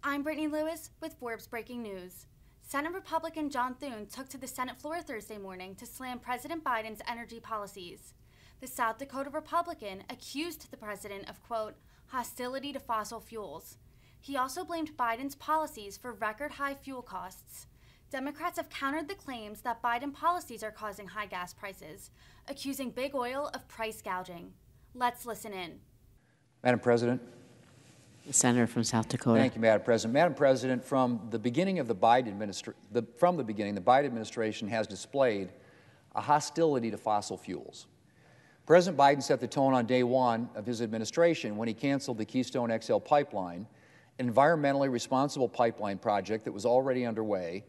I'm Brittany Lewis with Forbes Breaking News. Senate Republican John Thune took to the Senate floor Thursday morning to slam President Biden's energy policies. The South Dakota Republican accused the president of, quote, hostility to fossil fuels. He also blamed Biden's policies for record-high fuel costs. Democrats have countered the claims that Biden policies are causing high gas prices, accusing big oil of price gouging. Let's listen in. Madam President. The senator from South Dakota. Thank you, Madam President. Madam President, from the beginning of the Biden administration has displayed a hostility to fossil fuels. President Biden set the tone on day one of his administration when he canceled the Keystone XL pipeline, an environmentally responsible pipeline project that was already underway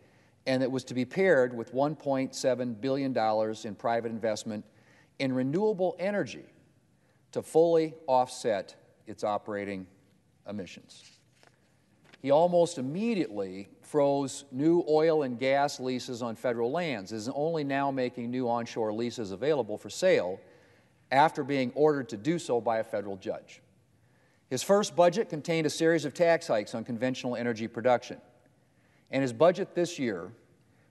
and that was to be paired with $1.7 billion in private investment in renewable energy to fully offset its operating emissions. He almost immediately froze new oil and gas leases on federal lands, is only now making new onshore leases available for sale after being ordered to do so by a federal judge. His first budget contained a series of tax hikes on conventional energy production, and his budget this year,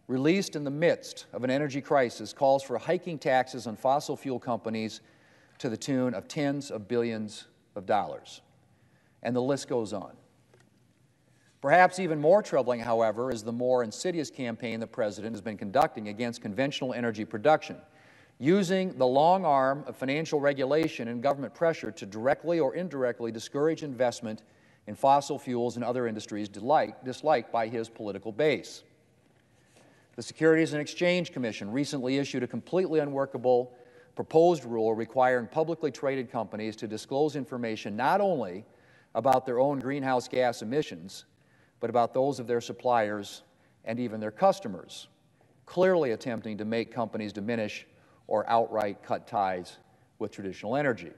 released in the midst of an energy crisis, calls for hiking taxes on fossil fuel companies to the tune of tens of billions of dollars. And the list goes on. Perhaps even more troubling, however, is the more insidious campaign the President has been conducting against conventional energy production, using the long arm of financial regulation and government pressure to directly or indirectly discourage investment in fossil fuels and other industries disliked by his political base. The Securities and Exchange Commission recently issued a completely unworkable proposed rule requiring publicly traded companies to disclose information not only about their own greenhouse gas emissions, but about those of their suppliers and even their customers, clearly attempting to make companies diminish or outright cut ties with traditional energy.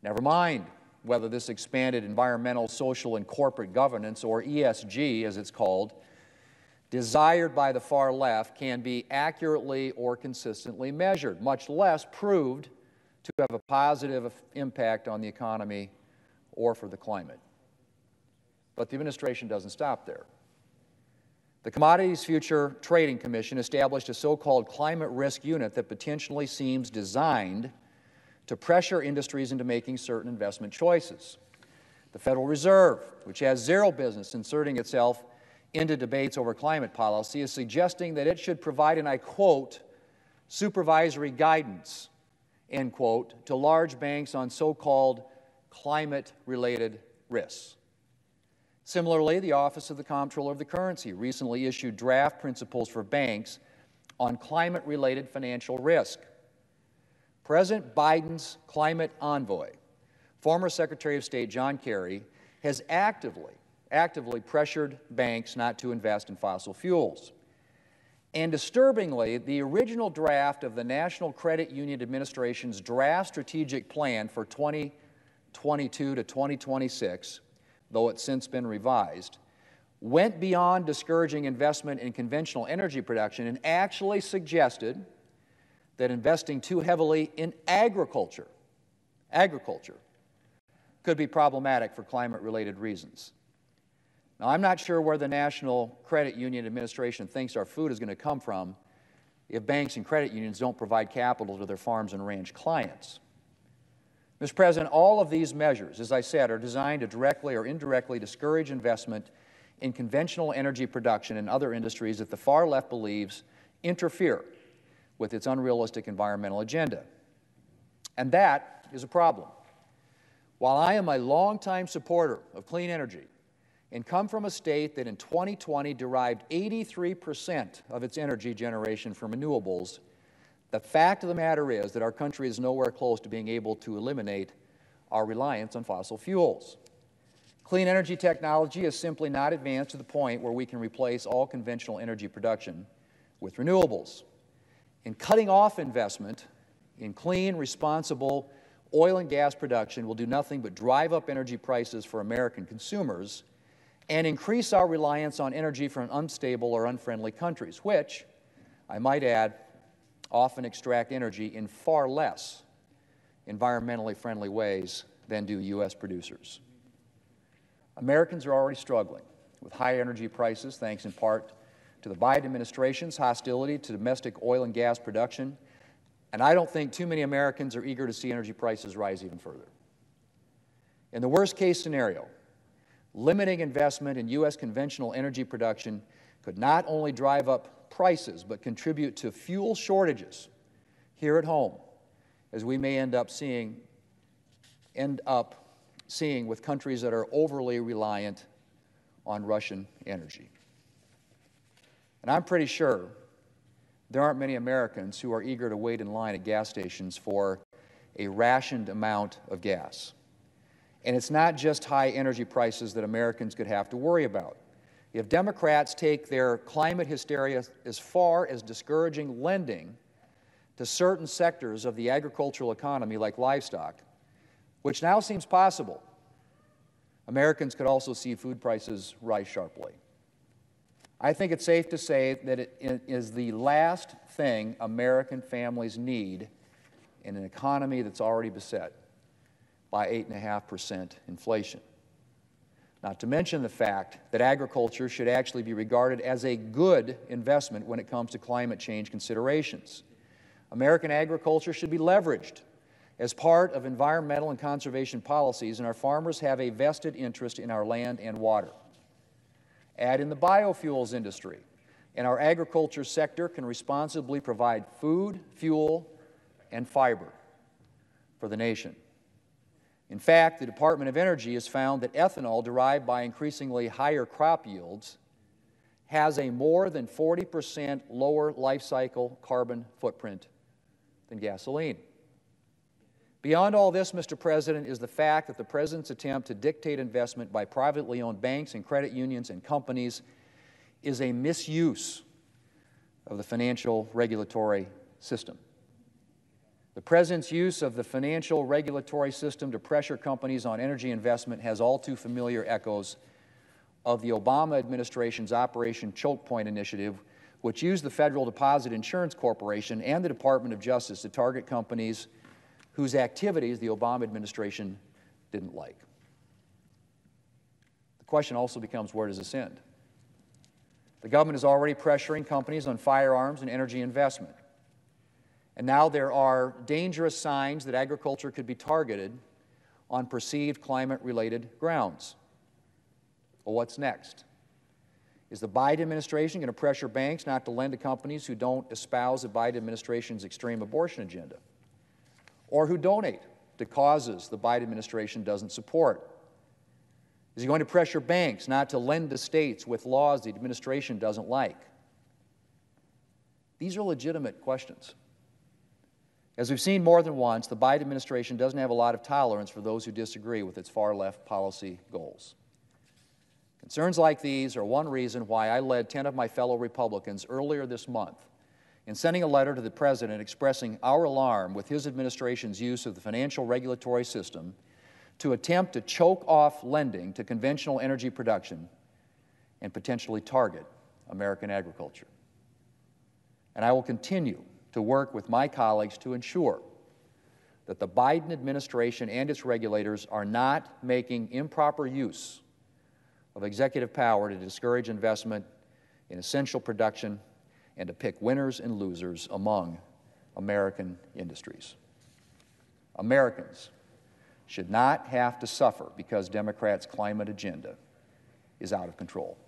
Never mind whether this expanded environmental, social, and corporate governance, or ESG as it's called, desired by the far left can be accurately or consistently measured, much less proved to have a positive impact on the economy or for the climate. But the administration doesn't stop there. The Commodities Future Trading Commission established a so-called climate risk unit that potentially seems designed to pressure industries into making certain investment choices. The Federal Reserve, which has zero business inserting itself into debates over climate policy, is suggesting that it should provide, and I quote, supervisory guidance, end quote, to large banks on so-called climate-related risks. Similarly, the Office of the Comptroller of the Currency recently issued draft principles for banks on climate-related financial risk. President Biden's climate envoy, former Secretary of State John Kerry, has actively pressured banks not to invest in fossil fuels. And disturbingly, the original draft of the National Credit Union Administration's draft strategic plan for 2022 to 2026, though it's since been revised, went beyond discouraging investment in conventional energy production and actually suggested that investing too heavily in agriculture could be problematic for climate-related reasons. Now, I'm not sure where the National Credit Union Administration thinks our food is going to come from if banks and credit unions don't provide capital to their farms and ranch clients. Mr. President, all of these measures, as I said, are designed to directly or indirectly discourage investment in conventional energy production and other industries that the far left believes interfere with its unrealistic environmental agenda. And that is a problem. While I am a longtime supporter of clean energy and come from a state that in 2020 derived 83% of its energy generation from renewables, the fact of the matter is that our country is nowhere close to being able to eliminate our reliance on fossil fuels. Clean energy technology is simply not advanced to the point where we can replace all conventional energy production with renewables. And cutting off investment in clean, responsible oil and gas production will do nothing but drive up energy prices for American consumers and increase our reliance on energy from unstable or unfriendly countries, which, I might add, often extract energy in far less environmentally friendly ways than do U.S. producers. Americans are already struggling with high energy prices, thanks in part to the Biden administration's hostility to domestic oil and gas production, and I don't think too many Americans are eager to see energy prices rise even further. In the worst-case scenario, limiting investment in U.S. conventional energy production could not only drive up prices, but contribute to fuel shortages here at home, as we may end up seeing with countries that are overly reliant on Russian energy. And I'm pretty sure there aren't many Americans who are eager to wait in line at gas stations for a rationed amount of gas. And it's not just high energy prices that Americans could have to worry about. If Democrats take their climate hysteria as far as discouraging lending to certain sectors of the agricultural economy like livestock, which now seems possible, Americans could also see food prices rise sharply. I think it's safe to say that it is the last thing American families need in an economy that's already beset by 8.5% inflation. Not to mention the fact that agriculture should actually be regarded as a good investment when it comes to climate change considerations. American agriculture should be leveraged as part of environmental and conservation policies, and our farmers have a vested interest in our land and water. Add in the biofuels industry, and our agriculture sector can responsibly provide food, fuel, and fiber for the nation. In fact, the Department of Energy has found that ethanol derived by increasingly higher crop yields has a more than 40% lower life cycle carbon footprint than gasoline. Beyond all this, Mr. President, is the fact that the President's attempt to dictate investment by privately owned banks and credit unions and companies is a misuse of the financial regulatory system. The President's use of the financial regulatory system to pressure companies on energy investment has all too familiar echoes of the Obama administration's Operation Choke Point initiative, which used the Federal Deposit Insurance Corporation and the Department of Justice to target companies whose activities the Obama administration didn't like. The question also becomes, where does this end? The government is already pressuring companies on firearms and energy investment. And now there are dangerous signs that agriculture could be targeted on perceived climate-related grounds. Well, what's next? Is the Biden administration going to pressure banks not to lend to companies who don't espouse the Biden administration's extreme abortion agenda, or who donate to causes the Biden administration doesn't support? Is he going to pressure banks not to lend to states with laws the administration doesn't like? These are legitimate questions. As we've seen more than once, the Biden administration doesn't have a lot of tolerance for those who disagree with its far-left policy goals. Concerns like these are one reason why I led 10 of my fellow Republicans earlier this month in sending a letter to the President expressing our alarm with his administration's use of the financial regulatory system to attempt to choke off lending to conventional energy production and potentially target American agriculture. And I will continue to work with my colleagues to ensure that the Biden administration and its regulators are not making improper use of executive power to discourage investment in essential production and to pick winners and losers among American industries. Americans should not have to suffer because Democrats' climate agenda is out of control.